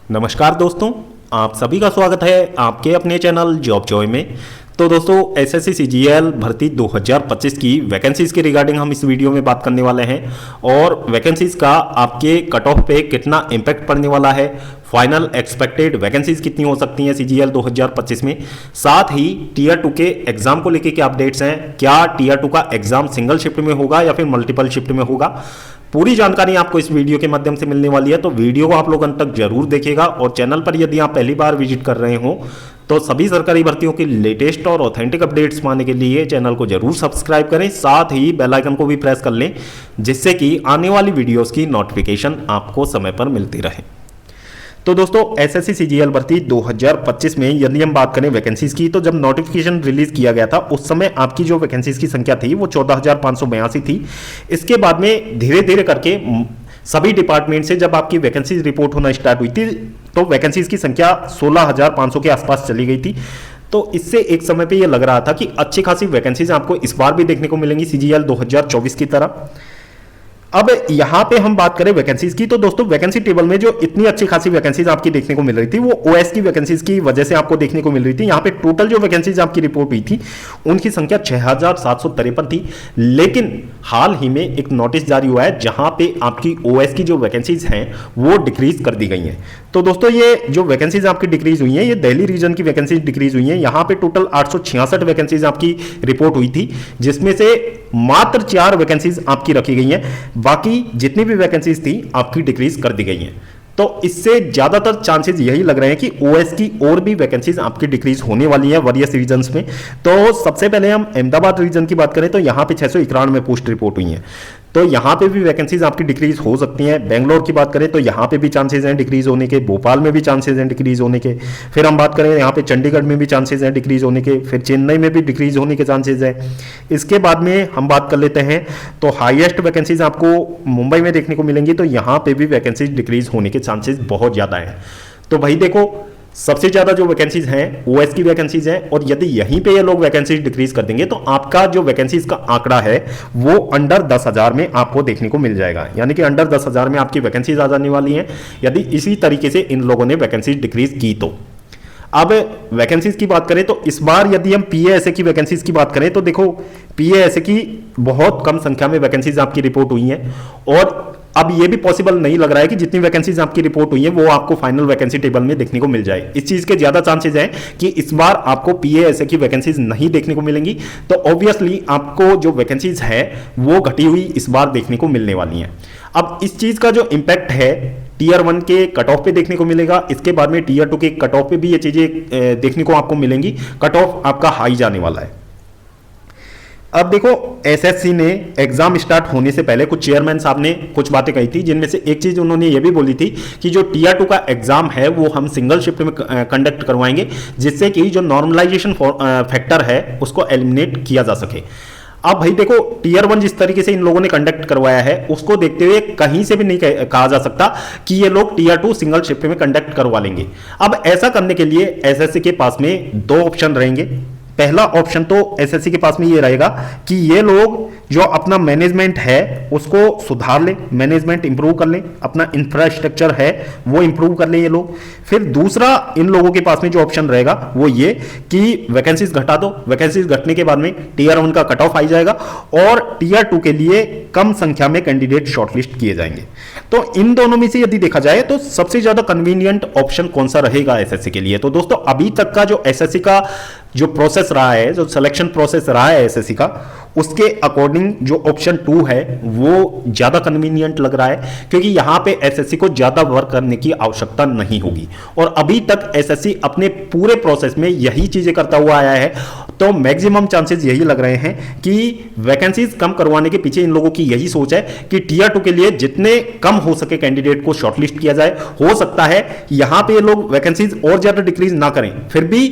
नमस्कार दोस्तों, आप सभी का स्वागत है आपके अपने चैनल जॉब जॉय में। तो दोस्तों एसएससी सीजीएल भर्ती 2025 की वैकेंसीज के रिगार्डिंग हम इस वीडियो में बात करने वाले हैं और वैकेंसीज का आपके कट ऑफ पे कितना इम्पैक्ट पड़ने वाला है, फाइनल एक्सपेक्टेड वैकेंसीज कितनी हो सकती हैं सीजीएल 2025 में, साथ ही टीयर 2 के एग्जाम को लेके क्या अपडेट्स हैं, क्या टीयर 2 का एग्जाम सिंगल शिफ्ट में होगा या फिर मल्टीपल शिफ्ट में होगा, पूरी जानकारी आपको इस वीडियो के माध्यम से मिलने वाली है। तो वीडियो को आप लोग अंत तक जरूर देखिएगा और चैनल पर यदि आप पहली बार विजिट कर रहे हो तो सभी सरकारी भर्तियों की लेटेस्ट और ऑथेंटिक अपडेट्स पाने के लिए चैनल को जरूर सब्सक्राइब करें, साथ ही बेल आइकन को भी प्रेस कर लें जिससे कि आने वाली वीडियोस की नोटिफिकेशन आपको समय पर मिलती रहे। तो दोस्तों एसएससी सीजीएल भर्ती 2025 में यदि हम बात करें वैकेंसीज की, तो जब नोटिफिकेशन रिलीज किया गया था उस समय आपकी जो वैकेंसीज की संख्या थी वो 14,582 थी। इसके बाद में धीरे धीरे करके सभी डिपार्टमेंट से जब आपकी वैकेंसीज रिपोर्ट होना स्टार्ट हुई थी तो वैकेंसीज की संख्या 16,500 के आसपास चली गई थी। तो इससे एक समय पे ये लग रहा था कि अच्छी खासी वैकेंसीज आपको इस बार भी देखने को मिलेंगी सीजीएल 2024 की तरह। अब यहां पे हम बात करें वैकेंसीज की, तो दोस्तों वैकेंसी टेबल में जो इतनी अच्छी खासी वैकेंसीज आपकी देखने को मिल रही थी वो ओएस की वैकेंसीज की वजह से आपको देखने को मिल रही थी। यहां पे टोटल जो वैकेंसीज आपकी रिपोर्ट हुई थी उनकी संख्या 6,753 थी, लेकिन हाल ही में एक नोटिस जारी हुआ है जहां पे आपकी ओएस की जो वैकेंसीज हैं वो डिक्रीज कर दी गई हैं। तो दोस्तों ये जो वैकेंसीज आपकी डिक्रीज हुई हैं ये दिल्ली रीजन की वैकेंसीज डिक्रीज हुई हैं। यहां पे टोटल 866 वैकेंसीज आपकी रिपोर्ट हुई थी, जिसमें से मात्र 4 वैकेंसीज आपकी रखी गई हैं, बाकी जितनी भी वैकेंसीज थी आपकी डिक्रीज कर दी गई हैं। तो इससे ज्यादातर चांसेस यही लग रहे हैं कि ओएस की और भी वैकेंसीज आपकी डिक्रीज होने वाली है वेरियस रीजन्स में। तो सबसे पहले हम अहमदाबाद रीजन की बात करें तो यहां पे 691 पोस्ट रिपोर्ट हुई हैं, तो यहां पे भी वैकेंसीज आपकी डिक्रीज हो सकती हैं। बेंगलोर की बात करें तो यहां पे भी चांसेस हैं डिक्रीज होने के, भोपाल में भी चांसेस हैं डिक्रीज होने के, फिर हम बात करें यहां पे चंडीगढ़ में भी चांसेस हैं डिक्रीज होने के, फिर चेन्नई में भी डिक्रीज होने के चांसेस हैं। इसके बाद में हम बात कर लेते हैं तो हाईएस्ट वैकेंसीज आपको मुंबई में देखने को मिलेंगी, तो यहां पे भी वैकेंसीज डिक्रीज होने के चांसेस बहुत ज्यादा हैं। तो भाई देखो सबसे ज्यादा जो वैकेंसीज हैं ओएस की वैकेंसीज हैं, और यदि यहीं पे ये लोग वैकेंसीज डिक्रीज कर देंगे तो आपका जो वैकेंसीज का आंकड़ा है वो अंडर 10,000 में आपको देखने को मिल जाएगा, यानी कि अंडर 10,000 में आपकी वैकेंसीज आ जाने वाली हैं यदि इसी तरीके से इन लोगों ने वैकेंसीज डिक्रीज की तो। अब वैकेंसीज की बात करें तो इस बार यदि हम पीएएसए की वैकेंसीज की बात करें तो देखो पीएएसए की बहुत कम संख्या में वैकेंसीज आपकी रिपोर्ट हुई हैं, और अब ये भी पॉसिबल नहीं लग रहा है कि जितनी वैकेंसीज आपकी रिपोर्ट हुई है वो आपको फाइनल वैकेंसी टेबल में देखने को मिल जाए। इस चीज के ज्यादा चांसेस हैं कि इस बार आपको पीएएसए की वैकेंसीज नहीं देखने को मिलेंगी, तो ऑब्वियसली आपको जो वैकेंसीज है वो घटी हुई इस बार देखने को मिलने वाली हैं। अब इस चीज का जो इंपैक्ट है टीयर 1 के कट ऑफ पे देखने को मिलेगा, इसके बाद में टीयर 2 के कट ऑफ पे भी ये चीजें देखने को आपको मिलेंगी। कट ऑफ आपका हाई जाने वाला है। अब देखो एसएससी ने एग्जाम स्टार्ट होने से पहले कुछ चेयरमैन साहब ने कुछ बातें कही थी, जिनमें से एक चीज उन्होंने ये भी बोली थी कि जो टीयर 2 का एग्जाम है वो हम सिंगल शिफ्ट में कंडक्ट करवाएंगे, जिससे कि जो नॉर्मलाइजेशन फैक्टर है उसको एलिमिनेट किया जा सके। अब भाई देखो टीयर 1 जिस तरीके से इन लोगों ने कंडक्ट करवाया है उसको देखते हुए कहीं से भी नहीं कहा जा सकता कि ये लोग टीयर 2 सिंगल शिफ्ट में कंडक्ट करवा लेंगे। अब ऐसा करने के लिए एसएससी के पास में 2 ऑप्शन रहेंगे। पहला ऑप्शन तो एसएससी के पास में ये रहेगा कि ये लोग जो अपना मैनेजमेंट है उसको सुधार लें, मैनेजमेंट इंप्रूव कर लें, अपना इंफ्रास्ट्रक्चर है वो इंप्रूव कर लें ये लोग। फिर दूसरा इन लोगों के पास में जो ऑप्शन रहेगा वो ये कि वैकेंसीज घटा दो, वैकेंसीज घटने के बाद में टीयर 1 का कट ऑफ आ जाएगा और टीयर 2 के लिए कम संख्या में कैंडिडेट शॉर्टलिस्ट किए जाएंगे। तो इन दोनों में से यदि देखा जाए तो सबसे ज्यादा कन्वीनियंट ऑप्शन कौन सा रहेगा एसएससी के लिए? तो दोस्तों अभी तक का जो एसएससी का जो प्रोसेस रहा है, जो सिलेक्शन प्रोसेस रहा है एसएससी का, उसके अकॉर्डिंग जो ऑप्शन 2 है वो ज्यादा कन्वीनियंट लग रहा है, क्योंकि यहां पे एसएससी को ज्यादा वर्क करने की आवश्यकता नहीं होगी। और अभी तक एसएससी अपने पूरे प्रोसेस में यही चीजें करता हुआ आया है, तो मैक्सिमम चांसेस यही लग रहे हैं कि वैकेंसीज कम करवाने के पीछे इन लोगों की यही सोच है कि टीयर 2 के लिए जितने कम हो सके कैंडिडेट को शॉर्टलिस्ट किया जाए। हो सकता है यहां पे ये लोग वैकेंसीज और ज्यादा डिक्रीज ना करें, फिर भी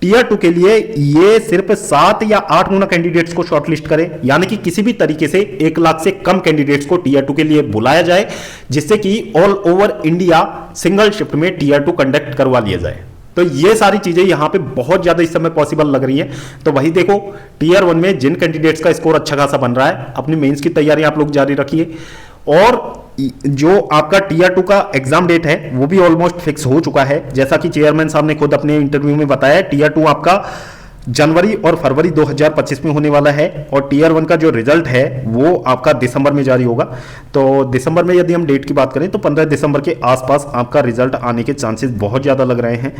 टीयर 2 के लिए ये सिर्फ 7 या 8 गुना कैंडिडेट्स को शॉर्टलिस्ट करें, यानी कि किसी भी तरीके से 1 लाख से कम कैंडिडेट्स को टीयर 2 के लिए बुलाया जाए, जिससे कि all over India single shift में टीयर 2 कंडक्ट करवा लिया जाए। तो ये सारी चीजें यहां पे बहुत ज्यादा इस समय पॉसिबल लग रही हैं। तो वही देखो टीयर 1 में जिन कैंडिडेट्स का स्कोर अच्छा खासा बन रहा है, अपनी मेंस की तैयारी आप लोग जारी रखिए। और जो आपका टीयर 2 का एग्जाम डेट है वो भी ऑलमोस्ट फिक्स हो चुका है। जैसा कि चेयरमैन साहब ने खुद अपने इंटरव्यू में बताया, टीयर 2 आपका जनवरी और फरवरी 2025 में होने वाला है, और टीयर 1 का जो रिजल्ट है वो आपका दिसंबर में जारी होगा। तो दिसंबर में यदि हम डेट की बात करें तो 15 दिसंबर के आसपास आपका रिजल्ट आने के चांसेस बहुत ज़्यादा लग रहे हैं।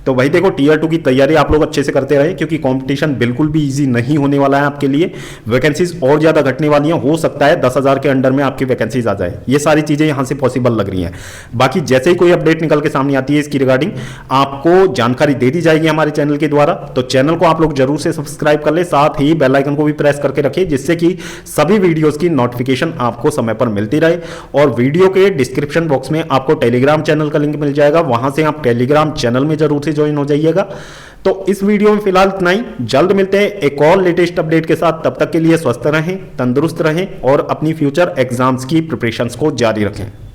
तो भाई देखो, टीयर 2 की तैयारी आप लोग अच्छे से करते रहे, क्योंकि कंपटीशन बिल्कुल भी इजी नहीं होने वाला है आपके लिए। वैकेंसीज और ज़्यादा घटने वाली हैं, हो सकता है 10,000 के अंडर में आपकी वैकेंसीज आ जाए। ये सारी चीज़ें यहाँ से पॉसिबल लग रही हैं। बाकी जैसे ही कोई अपडेट निकल के सामने आती है इसकी रिगार्डिंग, आपको जानकारी दे दी जाएगी हमारे चैनल के द्वारा। तो चैनल को आप लोग जरूर से सब्सक्राइब कर ले, साथ ही बेल आइकन को भी प्रेस करके रखिए, जिससे कि सभी वीडियोस की नोटिफिकेशन आपको समय पर मिलती रहे। और वीडियो के डिस्क्रिप्शन बॉक्स में आपको टेलीग्राम चैनल का लिंक मिल जाएगा, वहां से आप टेलीग्राम चैनल में जरूर से ज्वाइन हो जाइएगा। तो इस वीडियो में फिलहाल इतना ही, जल्द मिलते हैं एक और लेटेस्ट अपडेट के साथ। तब तक के लिए स्वस्थ रहें, तंदुरुस्त रहें और अपनी फ्यूचर एग्जाम्स की प्रिपरेशंस को जारी रखें।